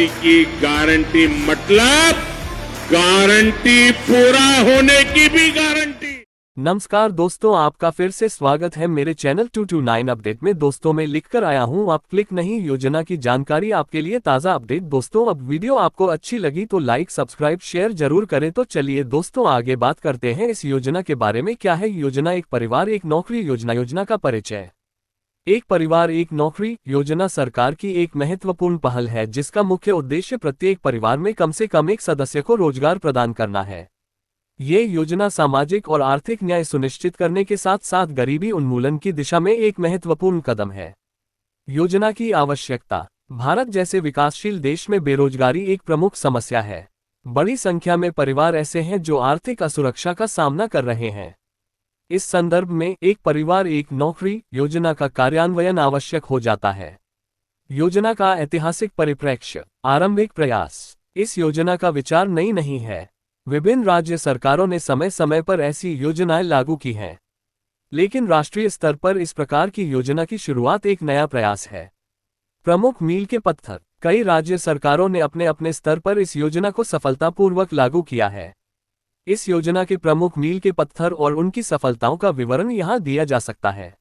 वापसी की गारंटी मतलब गारंटी पूरा होने की भी गारंटी। नमस्कार दोस्तों, आपका फिर से स्वागत है मेरे चैनल 229 अपडेट में। दोस्तों मैं लिखकर आया हूं आप क्लिक नहीं योजना की जानकारी आपके लिए ताज़ा अपडेट। दोस्तों अब वीडियो आपको अच्छी लगी तो लाइक सब्सक्राइब शेयर जरूर करें। तो चलिए दोस्तों आगे बात करते हैं इस योजना के बारे में। क्या है योजना? एक परिवार एक नौकरी योजना का परिचय। एक परिवार एक नौकरी योजना सरकार की एक महत्वपूर्ण पहल है जिसका मुख्य उद्देश्य प्रत्येक परिवार में कम से कम एक सदस्य को रोजगार प्रदान करना है। ये योजना सामाजिक और आर्थिक न्याय सुनिश्चित करने के साथ साथ गरीबी उन्मूलन की दिशा में एक महत्वपूर्ण कदम है। योजना की आवश्यकता। भारत जैसे विकासशील देश में बेरोजगारी एक प्रमुख समस्या है। बड़ी संख्या में परिवार ऐसे हैं जो आर्थिक असुरक्षा का सामना कर रहे हैं। इस संदर्भ में एक परिवार एक नौकरी योजना का कार्यान्वयन आवश्यक हो जाता है। योजना का ऐतिहासिक परिप्रेक्ष्य। आरंभिक प्रयास। इस योजना का विचार नई नहीं है। विभिन्न राज्य सरकारों ने समय समय पर ऐसी योजनाएं लागू की हैं, लेकिन राष्ट्रीय स्तर पर इस प्रकार की योजना की शुरुआत एक नया प्रयास है। प्रमुख मील के पत्थर। कई राज्य सरकारों ने अपने अपने स्तर पर इस योजना को सफलतापूर्वक लागू किया है। इस योजना के प्रमुख मील के पत्थर और उनकी सफलताओं का विवरण यहाँ दिया जा सकता है।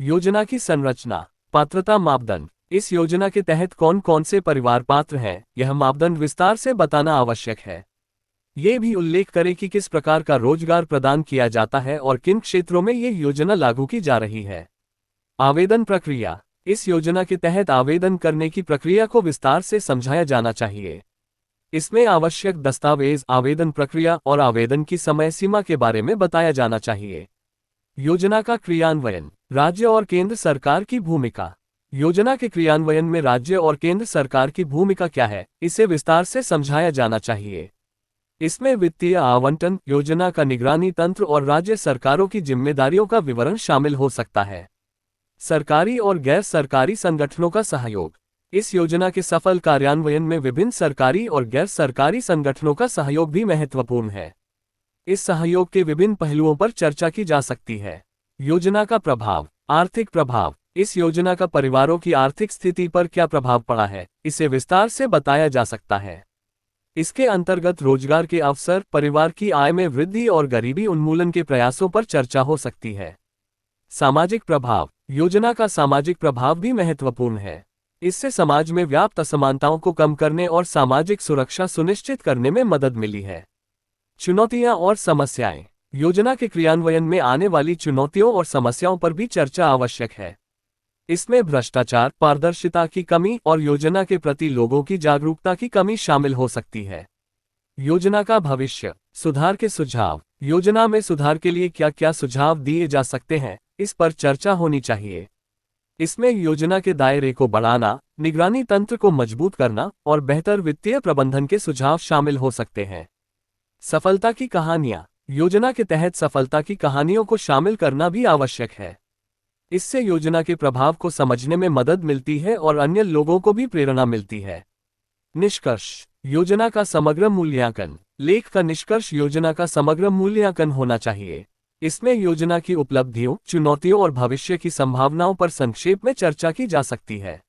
योजना की संरचना। पात्रता मापदंड। इस योजना के तहत कौन कौन से परिवार पात्र हैं, यह मापदंड विस्तार से बताना आवश्यक है। ये भी उल्लेख करें कि किस प्रकार का रोजगार प्रदान किया जाता है और किन क्षेत्रों में ये योजना लागू की जा रही है। आवेदन प्रक्रिया। इस योजना के तहत आवेदन करने की प्रक्रिया को विस्तार से समझाया जाना चाहिए। इसमें आवश्यक दस्तावेज, आवेदन प्रक्रिया और आवेदन की समय सीमा के बारे में बताया जाना चाहिए। योजना का क्रियान्वयन। राज्य और केंद्र सरकार की भूमिका। योजना के क्रियान्वयन में राज्य और केंद्र सरकार की भूमिका क्या है, इसे विस्तार से समझाया जाना चाहिए। इसमें वित्तीय आवंटन, योजना का निगरानी तंत्र और राज्य सरकारों की जिम्मेदारियों का विवरण शामिल हो सकता है। सरकारी और गैर सरकारी संगठनों का सहयोग। इस योजना के सफल कार्यान्वयन में विभिन्न सरकारी और गैर सरकारी संगठनों का सहयोग भी महत्वपूर्ण है। इस सहयोग के विभिन्न पहलुओं पर चर्चा की जा सकती है। योजना का प्रभाव। आर्थिक प्रभाव। इस योजना का परिवारों की आर्थिक स्थिति पर क्या प्रभाव पड़ा है, इसे विस्तार से बताया जा सकता है। इसके अंतर्गत रोजगार के अवसर, परिवार की आय में वृद्धि और गरीबी उन्मूलन के प्रयासों पर चर्चा हो सकती है। सामाजिक प्रभाव। योजना का सामाजिक प्रभाव भी महत्वपूर्ण है। इससे समाज में व्याप्त असमानताओं को कम करने और सामाजिक सुरक्षा सुनिश्चित करने में मदद मिली है। चुनौतियां और समस्याएं। योजना के क्रियान्वयन में आने वाली चुनौतियों और समस्याओं पर भी चर्चा आवश्यक है। इसमें भ्रष्टाचार, पारदर्शिता की कमी और योजना के प्रति लोगों की जागरूकता की कमी शामिल हो सकती है। योजना का भविष्य। सुधार के सुझाव। योजना में सुधार के लिए क्या क्या सुझाव दिए जा सकते हैं, इस पर चर्चा होनी चाहिए। इसमें योजना के दायरे को बढ़ाना, निगरानी तंत्र को मजबूत करना और बेहतर वित्तीय प्रबंधन के सुझाव शामिल हो सकते हैं। सफलता की कहानियां। योजना के तहत सफलता की कहानियों को शामिल करना भी आवश्यक है। इससे योजना के प्रभाव को समझने में मदद मिलती है और अन्य लोगों को भी प्रेरणा मिलती है। निष्कर्ष। योजना का समग्र मूल्यांकन। लेख का निष्कर्ष। योजना का समग्र मूल्यांकन होना चाहिए। इसमें योजना की उपलब्धियों, चुनौतियों और भविष्य की संभावनाओं पर संक्षेप में चर्चा की जा सकती है।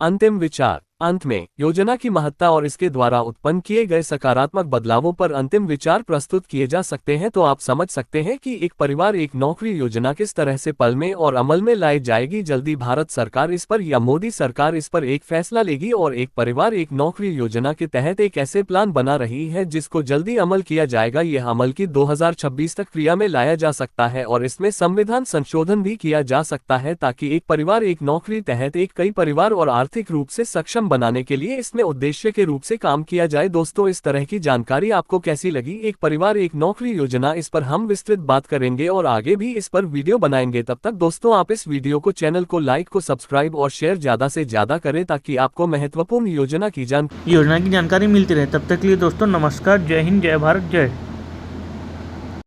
अंतिम विचार। अंत में योजना की महत्ता और इसके द्वारा उत्पन्न किए गए सकारात्मक बदलावों पर अंतिम विचार प्रस्तुत किए जा सकते हैं। तो आप समझ सकते हैं कि एक परिवार एक नौकरी योजना किस तरह से पल में और अमल में लाई जाएगी। जल्दी भारत सरकार इस पर या मोदी सरकार इस पर एक फैसला लेगी और एक परिवार एक नौकरी योजना के तहत एक ऐसे प्लान बना रही है जिसको जल्दी अमल किया जाएगा। यह अमल की 2026 तक क्रिया में लाया जा सकता है और इसमें संविधान संशोधन भी किया जा सकता है ताकि एक परिवार एक नौकरी तहत एक कई परिवार और आर्थिक रूप से सक्षम बनाने के लिए इसमें उद्देश्य के रूप से काम किया जाए। दोस्तों इस तरह की जानकारी आपको कैसी लगी? एक परिवार एक नौकरी योजना, इस पर हम विस्तृत बात करेंगे और आगे भी इस पर वीडियो बनाएंगे। तब तक दोस्तों आप इस वीडियो को, चैनल को लाइक, को सब्सक्राइब और शेयर ज्यादा से ज्यादा करें ताकि आपको महत्वपूर्ण योजना की जानकारी मिलती रहे। तब तक के लिए दोस्तों नमस्कार, जय हिंद, जय भारत, जय।